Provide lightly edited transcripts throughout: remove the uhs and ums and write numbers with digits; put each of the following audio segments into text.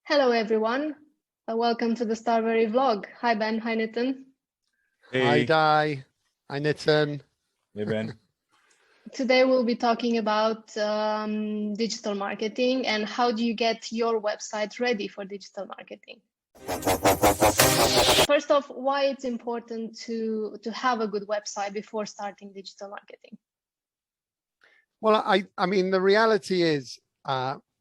Hello, everyone. Welcome to the Starberry vlog. Hi, Ben. Hi, Nitin. Hey. Hi, Di. Hi, Nitin. Hey, Ben. Today, we'll be talking about digital marketing and how do you get your website ready for digital marketing. First off, why it's important to have a good website before starting digital marketing? Well, I mean, the reality is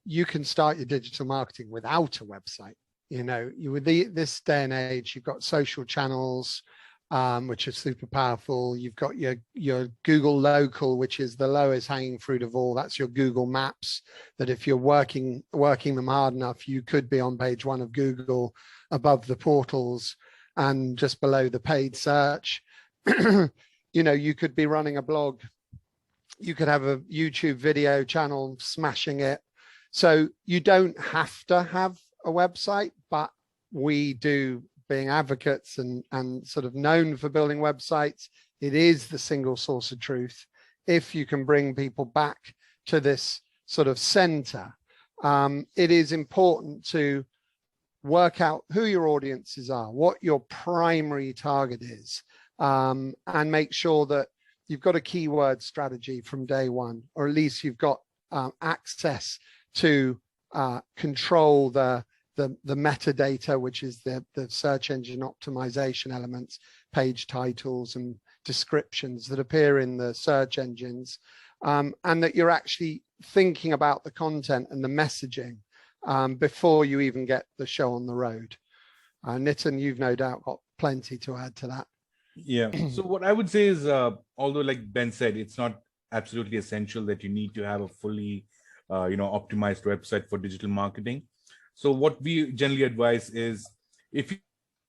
you can start your digital marketing without a website. You know, with this day and age, you've got social channels, which are super powerful. You've got your Google Local, which is the lowest hanging fruit of all. That's your Google Maps, that if you're working them hard enough, you could be on page 1 of Google, above the portals and just below the paid search. You know, you could be running a blog. You could have a YouTube video channel smashing it. So you don't have to have a website, but we do, being advocates and sort of known for building websites, it is the single source of truth. If you can bring people back to this sort of center, it is important to work out who your audiences are, what your primary target is, and make sure that you've got a keyword strategy from day one, or at least you've got access to control the metadata, which is the search engine optimization elements, page titles and descriptions that appear in the search engines, and that you're actually thinking about the content and the messaging before you even get the show on the road. Nitin, you've no doubt got plenty to add to that. Yeah. So what I would say is, although like Ben said, it's not absolutely essential that you need to have a fully, optimized website for digital marketing. So what we generally advise is, if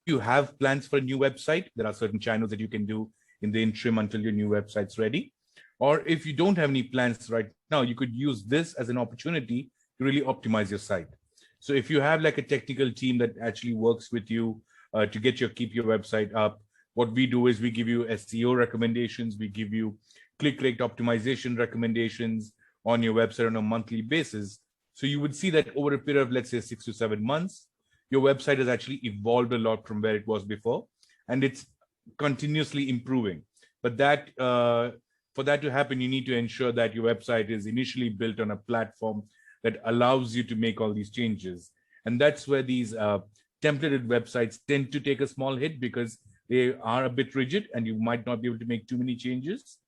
you have plans for a new website, there are certain channels that you can do in the interim until your new website's ready. Or if you don't have any plans right now, you could use this as an opportunity to really optimize your site. So if you have like a technical team that actually works with you to keep your website up, what we do is we give you SEO recommendations, we give you click rate optimization recommendations on your website on a monthly basis. So you would see that over a period of, let's say, 6 to 7 months, your website has actually evolved a lot from where it was before, and it's continuously improving. But that for that to happen, you need to ensure that your website is initially built on a platform that allows you to make all these changes. And that's where these templated websites tend to take a small hit, because they are a bit rigid and you might not be able to make too many changes.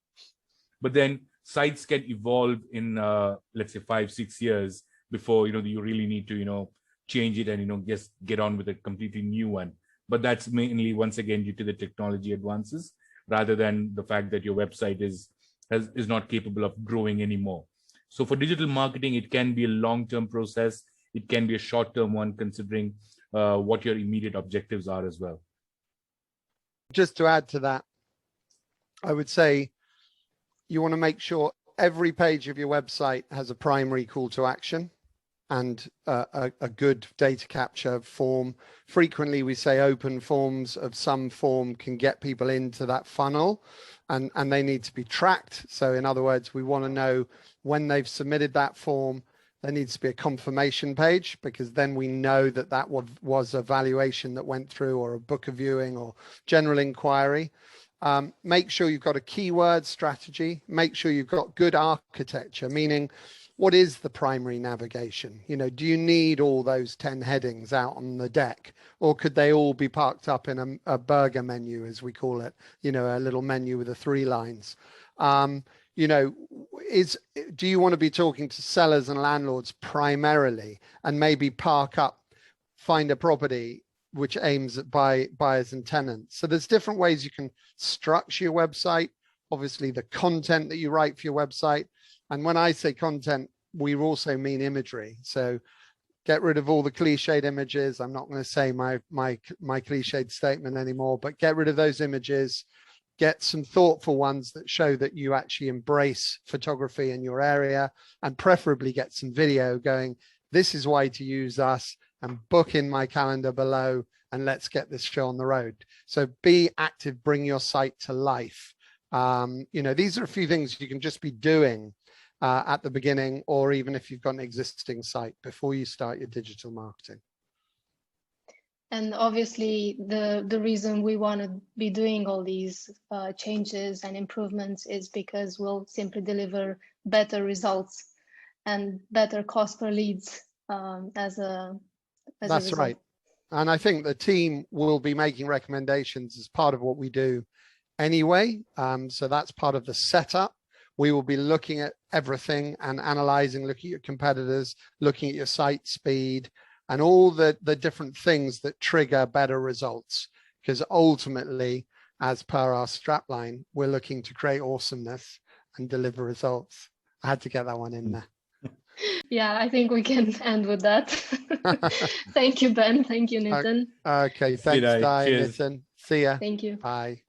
But then sites can evolve in, let's say, 5-6 years before, you really need to, change it and, just get on with a completely new one. But that's mainly, once again, due to the technology advances, rather than the fact that your website is not capable of growing anymore. So for digital marketing, it can be a long-term process. It can be a short-term one, considering what your immediate objectives are as well. Just to add to that, I would say you want to make sure every page of your website has a primary call to action and a good data capture form. Frequently, we say open forms of some form can get people into that funnel, and they need to be tracked. So in other words, we want to know when they've submitted that form. There needs to be a confirmation page, because then we know that that was a valuation that went through, or a book a viewing, or general inquiry. Make sure you've got a keyword strategy. Make sure you've got good architecture, meaning what is the primary navigation? Do you need all those 10 headings out on the deck, or could they all be parked up in a burger menu, as we call it, a little menu with the 3 lines? Do you want to be talking to sellers and landlords primarily, and maybe find a property which aims at buyers and tenants? So there's different ways you can structure your website. Obviously, the content that you write for your website. And when I say content, we also mean imagery. So get rid of all the cliched images. I'm not going to say my cliched statement anymore, but get rid of those images. Get some thoughtful ones that show that you actually embrace photography in your area, and preferably get some video going. This is why to use us, and book in my calendar below, and let's get this show on the road. So be active, bring your site to life. These are a few things you can just be doing at the beginning, or even if you've got an existing site, before you start your digital marketing. And obviously, the reason we want to be doing all these changes and improvements is because we'll simply deliver better results and better cost per leads as a That's result. right. And I think the team will be making recommendations as part of what we do anyway. So that's part of the setup. We will be looking at everything and analyzing, looking at your competitors, looking at your site speed, and all the different things that trigger better results. Because ultimately, as per our strapline, we're looking to create awesomeness and deliver results. I had to get that one in there. Yeah, I think we can end with that. Thank you, Ben. Thank you, Nitin. Okay, thanks, Di. Di, Cheers. Nitin. See ya. Thank you. Bye.